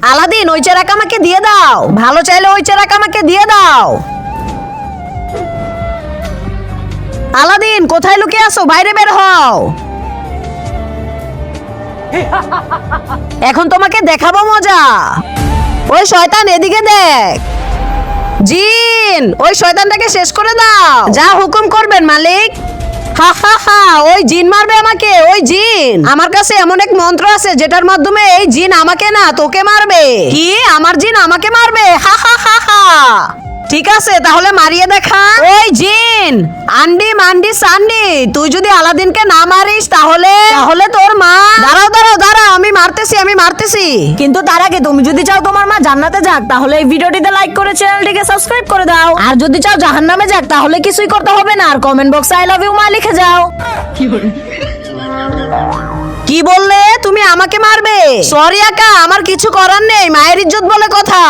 Aladdin, ওই চেরাক আমাকে দিয়ে দাও। ভালো চাইলে ওই চেরাক আমাকে দিয়ে দাও। আলাদিন, কোথায় লুকিয়ে আছো? বাইরে বের হও। এখন তোমাকে দেখাবো মজা। ওই শয়তান, এদিকে দেখ। জিন, ওই শয়তানটাকে শেষ করে দাও। যা হুকুম করবেন মালিক। হা হা হা, ওই জিন মারবে আমাকে। ওই জিন, আমার কাছে এমন এক মন্ত্র আছে যেটার মাধ্যমে এই জিন আমাকে না তোকে মারবে। কি? আমার জিন আমাকে মারবে? হা হা হা হা। ঠিক আছে, তাহলে মারিয়ে দেখা। ওই জিন, আন্ডি মান্ডি সান্ডি, তুই যদি আলাদিনকে না মারিস তাহলে তোর মা। দাঁড়াও দাঁড়াও দাঁড়াও, আমি মারতেছি। কিন্তু তার আগে তুমি যদি চাও তোমার মা জান্নাতে যাক, তাহলে এই ভিডিওটিতে লাইক করে চ্যানেলটিকে সাবস্ক্রাইব করে দাও। আর যদি চাও জাহান্নামে যাক, তাহলে কিছুই করতে হবে না, আর কমেন্ট বক্সে আই লাভ ইউ মা লিখে যাও। কি বললে? তুমি আমাকে মারবে? সরি আকা, আমার কিছু করার নেই, মায়ের ইজ্জত বলে কথা।